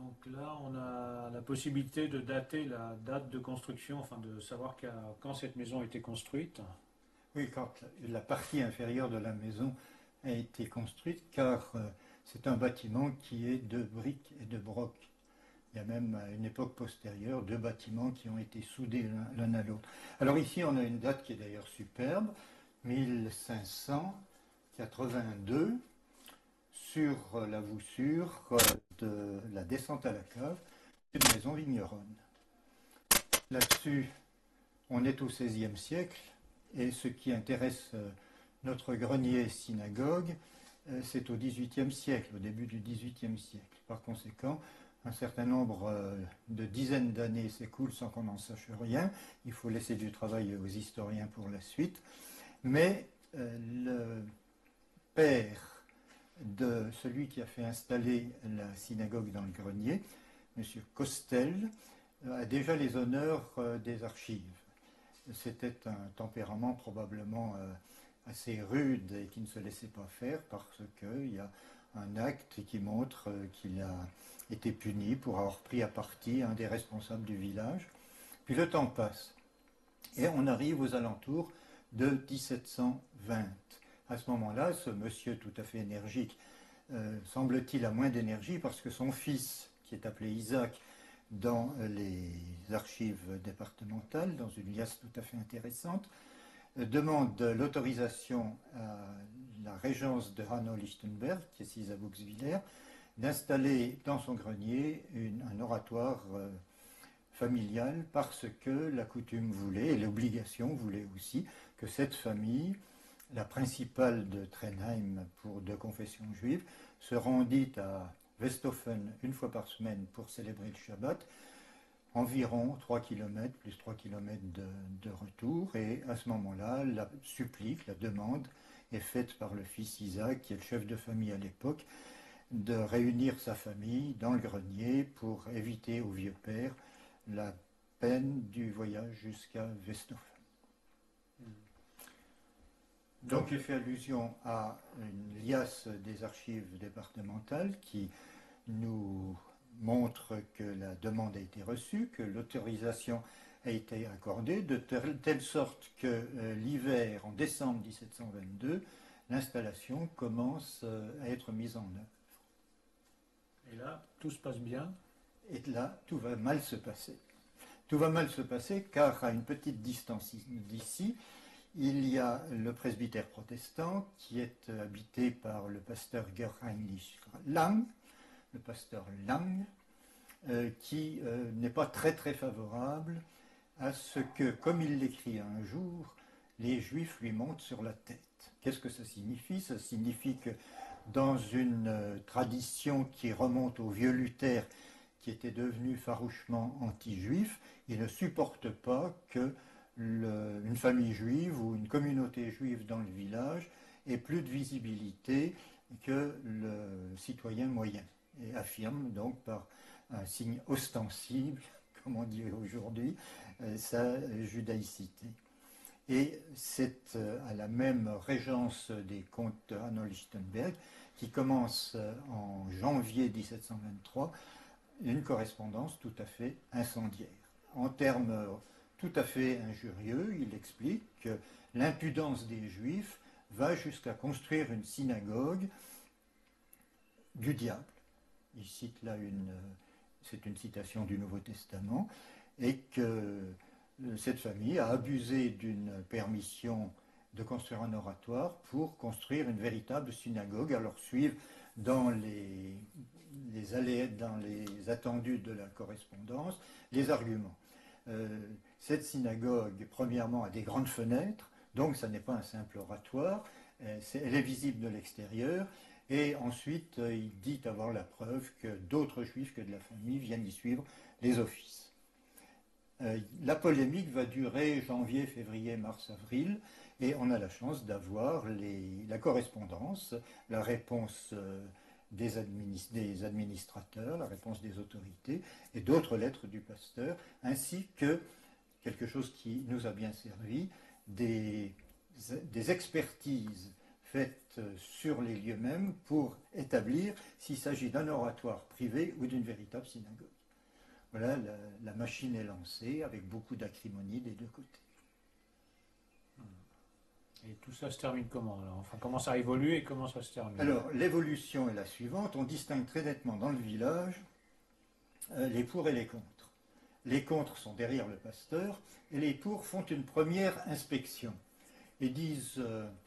Donc là, on a la possibilité de dater la date de construction, enfin de savoir quand cette maison a été construite. Oui, quand la partie inférieure de la maison a été construite, car c'est un bâtiment qui est de briques et de broc. Il y a même à une époque postérieure deux bâtiments qui ont été soudés l'un à l'autre. Alors ici, on a une date qui est d'ailleurs superbe, 1582, sur la voussure de la descente à la cave d'une maison vigneronne. Là-dessus, on est au XVIe siècle, et ce qui intéresse notre grenier synagogue, c'est au XVIIIe siècle, au début du XVIIIe siècle. Par conséquent, un certain nombre de dizaines d'années s'écoulent sans qu'on en sache rien. Il faut laisser du travail aux historiens pour la suite. Mais le père de celui qui a fait installer la synagogue dans le grenier, M. Costel, a déjà les honneurs des archives. C'était un tempérament probablement assez rude et qui ne se laissait pas faire parce qu'il y a un acte qui montre qu'il a été puni pour avoir pris à partie un des responsables du village. Puis le temps passe et on arrive aux alentours de 1720. À ce moment-là, ce monsieur tout à fait énergique, semble-t-il, a moins d'énergie parce que son fils, qui est appelé Isaac, dans les archives départementales, dans une liasse tout à fait intéressante, demande l'autorisation à la régence de Hanau-Lichtenberg, qui est sise à Buxwiller, d'installer dans son grenier un oratoire familial parce que la coutume voulait, et l'obligation voulait aussi, que cette famille, la principale de Trenheim de confession juive, se rendit à Westhofen une fois par semaine pour célébrer le Shabbat, environ 3 km, plus 3 km de retour, et à ce moment-là, la supplique, la demande est faite par le fils Isaac, qui est le chef de famille à l'époque, de réunir sa famille dans le grenier pour éviter au vieux père la peine du voyage jusqu'à Westhofen. Donc j'ai fait allusion à une liasse des archives départementales qui nous montre que la demande a été reçue, que l'autorisation a été accordée, de telle sorte que l'hiver, en décembre 1722, l'installation commence à être mise en œuvre. Et là, tout se passe bien. Et là, tout va mal se passer. Tout va mal se passer car à une petite distance d'ici, il y a le presbytère protestant qui est habité par le pasteur Gerheinrich Lang, le pasteur Lang, qui n'est pas très très favorable à ce que, comme il l'écrit un jour, les Juifs lui montent sur la tête. Qu'est-ce que ça signifie? Ça signifie que dans une tradition qui remonte au vieux Luther, qui était devenu farouchement anti-juif, il ne supporte pas que une famille juive ou une communauté juive dans le village ait plus de visibilité que le citoyen moyen. Et affirme donc par un signe ostensible, comme on dit aujourd'hui, sa judaïcité. Et c'est à la même régence des comtes de Hanau-Lichtenberg qui commence en janvier 1723 une correspondance tout à fait incendiaire. En termes tout à fait injurieux, il explique que l'impudence des Juifs va jusqu'à construire une synagogue du diable. Il cite là c'est une citation du Nouveau Testament, et que cette famille a abusé d'une permission de construire un oratoire pour construire une véritable synagogue. Alors suivent dans dans les attendus de la correspondance les arguments. Cette synagogue, premièrement, a des grandes fenêtres, donc ça n'est pas un simple oratoire, elle est visible de l'extérieur, et ensuite il dit avoir la preuve que d'autres juifs que de la famille viennent y suivre les offices. La polémique va durer janvier, février, mars, avril, et on a la chance d'avoir la correspondance, la réponse des administrateurs, la réponse des autorités, et d'autres lettres du pasteur, ainsi que quelque chose qui nous a bien servi, des expertises faite sur les lieux mêmes pour établir s'il s'agit d'un oratoire privé ou d'une véritable synagogue. Voilà, la machine est lancée avec beaucoup d'acrimonie des deux côtés. Et tout ça se termine comment alors? Enfin, comment ça évolue et comment ça se termine? Alors, l'évolution est la suivante. On distingue très nettement dans le village les pour et les contre. Les contre sont derrière le pasteur et les pour font une première inspection et disent,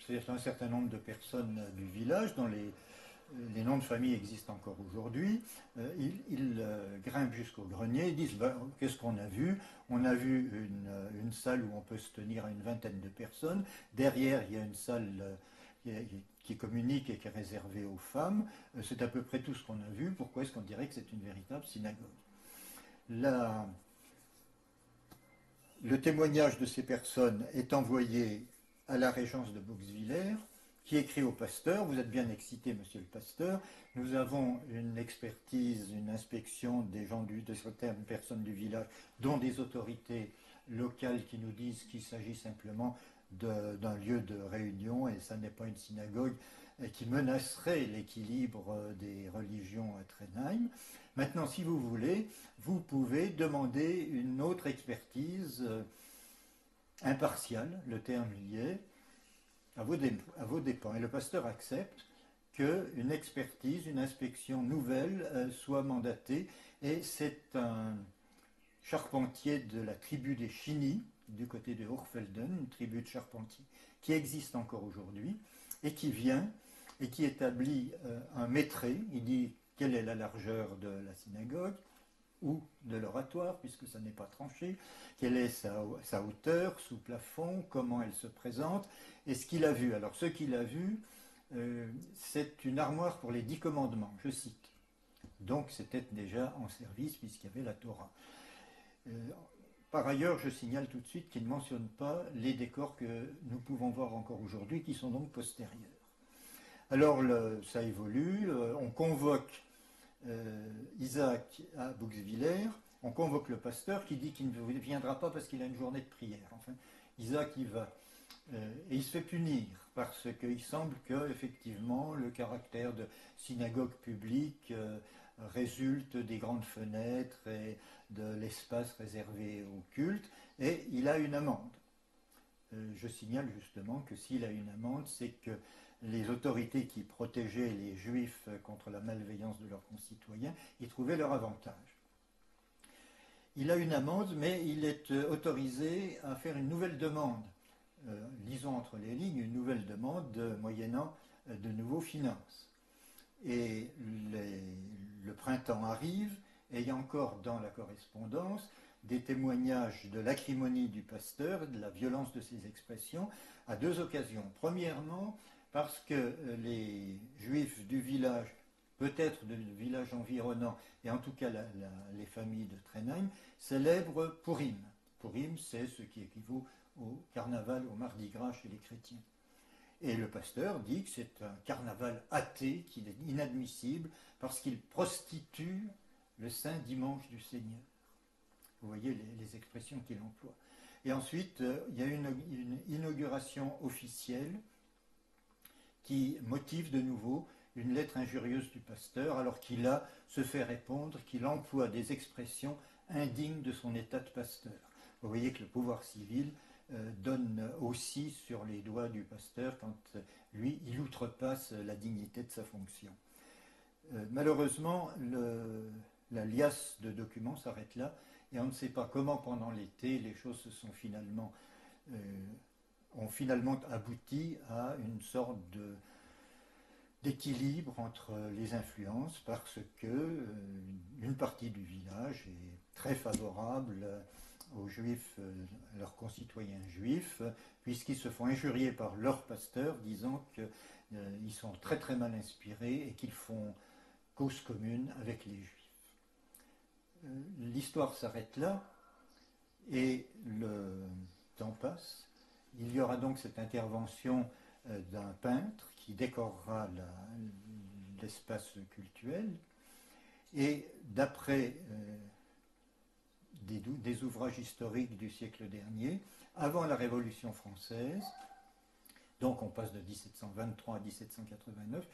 c'est un certain nombre de personnes du village, dont les noms de famille existent encore aujourd'hui, ils grimpent jusqu'au grenier et disent qu'est-ce qu'on a vu? On a vu une salle où on peut se tenir à une vingtaine de personnes. Derrière, il y a une salle qui communique et qui est réservée aux femmes. C'est à peu près tout ce qu'on a vu. Pourquoi est-ce qu'on dirait que c'est une véritable synagogue? Le témoignage de ces personnes est envoyé à la régence de Bouxwiller, qui écrit au pasteur: vous êtes bien excité, monsieur le pasteur, nous avons une expertise, une inspection de certaines personnes du village, dont des autorités locales qui nous disent qu'il s'agit simplement d'un lieu de réunion et ça n'est pas une synagogue qui menacerait l'équilibre des religions à Trenheim. Maintenant, si vous voulez, vous pouvez demander une autre expertise impartiale, le terme y est, à vos dépens. Et le pasteur accepte qu'une expertise, une inspection nouvelle soit mandatée. Et c'est un charpentier de la tribu des Chini, du côté de Hochfelden, une tribu de charpentiers qui existe encore aujourd'hui, et qui vient et qui établit un métré. Il dit quelle est la largeur de la synagogue ou de l'oratoire, puisque ça n'est pas tranché, quelle est sa hauteur sous plafond, comment elle se présente, et ce qu'il a vu. Alors ce qu'il a vu, c'est une armoire pour les 10 commandements, je cite. Donc c'était déjà en service puisqu'il y avait la Torah. Par ailleurs, je signale tout de suite qu'il ne mentionne pas les décors que nous pouvons voir encore aujourd'hui, qui sont donc postérieurs. Alors ça évolue, on convoque Isaac à Bouxwiller, on convoque le pasteur qui dit qu'il ne viendra pas parce qu'il a une journée de prière. Enfin, Isaac y va. Et il se fait punir parce qu'il semble que effectivement le caractère de synagogue publique résulte des grandes fenêtres et de l'espace réservé au culte, et il a une amende. Je signale justement que s'il a une amende, c'est que les autorités qui protégeaient les Juifs contre la malveillance de leurs concitoyens y trouvaient leur avantage. Il a une amende, mais il est autorisé à faire une nouvelle demande. Lisons entre les lignes, une nouvelle demande moyennant de nouveaux finances. Et le printemps arrive, et il y a encore dans la correspondance des témoignages de l'acrimonie du pasteur, de la violence de ses expressions, à deux occasions. Premièrement, parce que les Juifs du village, peut-être du village environnant, et en tout cas les familles de Trenheim, célèbrent Purim. Purim, c'est ce qui équivaut au carnaval, au Mardi Gras chez les chrétiens. Et le pasteur dit que c'est un carnaval athée, qu'il est inadmissible, parce qu'il prostitue le saint dimanche du Seigneur. Vous voyez les expressions qu'il emploie. Et ensuite, il y a une inauguration officielle qui motive de nouveau une lettre injurieuse du pasteur, alors qu'il se fait répondre qu'il emploie des expressions indignes de son état de pasteur. Vous voyez que le pouvoir civil donne aussi sur les doigts du pasteur quand lui, il outrepasse la dignité de sa fonction. Malheureusement, la liasse de documents s'arrête là, et on ne sait pas comment pendant l'été les choses ont finalement abouti à une sorte d'équilibre entre les influences, parce que une partie du village est très favorable aux Juifs, leurs concitoyens juifs, puisqu'ils se font injurier par leur pasteur, disant qu'ils sont très très mal inspirés et qu'ils font cause commune avec les Juifs. L'histoire s'arrête là, et le temps passe. Il y aura donc cette intervention d'un peintre qui décorera l'espace cultuel, et d'après des ouvrages historiques du siècle dernier, avant la Révolution française, donc on passe de 1723 à 1789,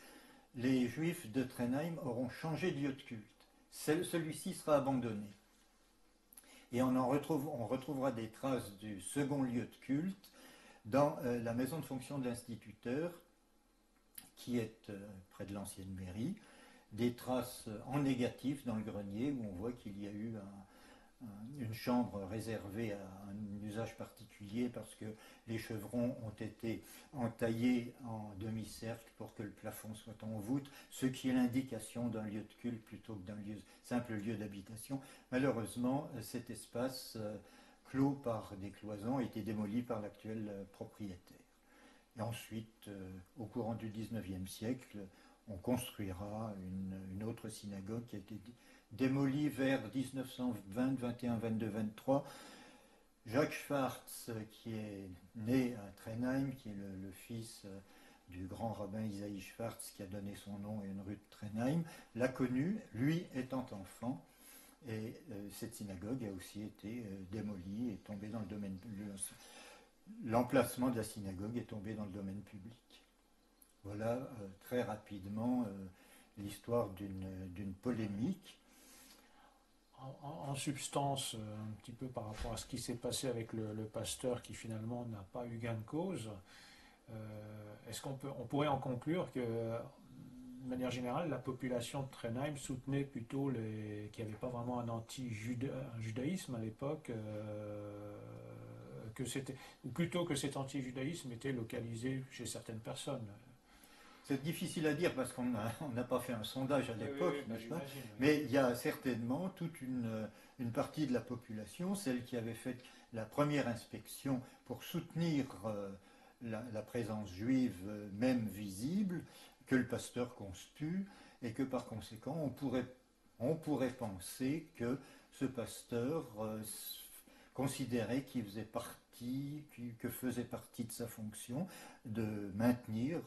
les Juifs de Trenheim auront changé de lieu de culte. Celui-ci sera abandonné. Et on retrouvera des traces du second lieu de culte dans la maison de fonction de l'instituteur, qui est près de l'ancienne mairie, des traces en négatif dans le grenier, où on voit qu'il y a eu une chambre réservée à un usage particulier parce que les chevrons ont été entaillés en demi-cercle pour que le plafond soit en voûte, ce qui est l'indication d'un lieu de culte plutôt que d'un simple lieu d'habitation. Malheureusement, cet espace clos par des cloisons a été démoli par l'actuel propriétaire. Et ensuite, au courant du XIXe siècle, on construira une autre synagogue qui a été démolie vers 1920, 21, 22, 23. Jacques Schwartz, qui est né à Trenheim, qui est le fils du grand rabbin Isaïe Schwartz, qui a donné son nom à une rue de Trenheim, l'a connu, lui étant enfant. Et cette synagogue a aussi été démolie et tombée dans le domaine public. L'emplacement de la synagogue est tombé dans le domaine public. Voilà très rapidement l'histoire d'une polémique. En substance, un petit peu par rapport à ce qui s'est passé avec le pasteur qui finalement n'a pas eu gain de cause, est-ce qu'on pourrait en conclure que, de manière générale, la population de Trenheim soutenait plutôt qu'il n'y avait pas vraiment un anti-judaïsme à l'époque, ou plutôt que cet anti-judaïsme était localisé chez certaines personnes? C'est difficile à dire parce qu'on n'a pas fait un sondage à l'époque, oui, n'est-ce pas? oui. Mais il y a certainement toute une partie de la population, celle qui avait fait la première inspection pour soutenir la présence juive, même visible, que le pasteur constitue, et que par conséquent on pourrait penser que ce pasteur considérait qu'il faisait partie, que faisait partie de sa fonction de maintenir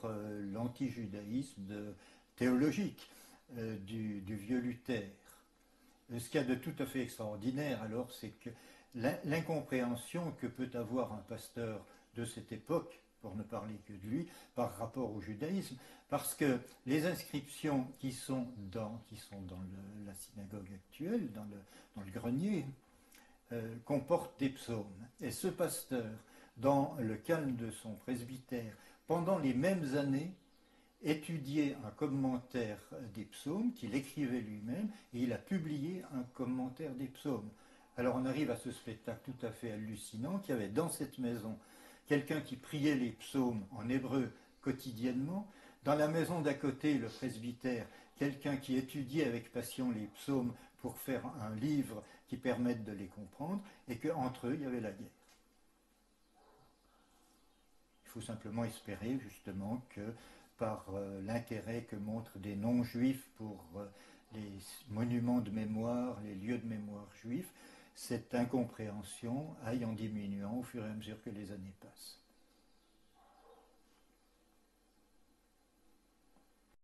l'antijudaïsme théologique du vieux Luther. Ce qu'il y a de tout à fait extraordinaire alors, c'est que l'incompréhension que peut avoir un pasteur de cette époque, pour ne parler que de lui, par rapport au judaïsme, parce que les inscriptions qui sont dans la synagogue actuelle, dans le grenier, comportent des psaumes. Et ce pasteur, dans le calme de son presbytère, pendant les mêmes années, étudiait un commentaire des psaumes qu'il écrivait lui-même, et il a publié un commentaire des psaumes. Alors on arrive à ce spectacle tout à fait hallucinant qu'il y avait dans cette maison quelqu'un qui priait les psaumes en hébreu quotidiennement, dans la maison d'à côté, le presbytère, quelqu'un qui étudiait avec passion les psaumes pour faire un livre qui permette de les comprendre, et qu'entre eux, il y avait la guerre. Il faut simplement espérer justement que par l'intérêt que montrent des non-juifs pour les monuments de mémoire, les lieux de mémoire juifs, cette incompréhension aille en diminuant au fur et à mesure que les années passent.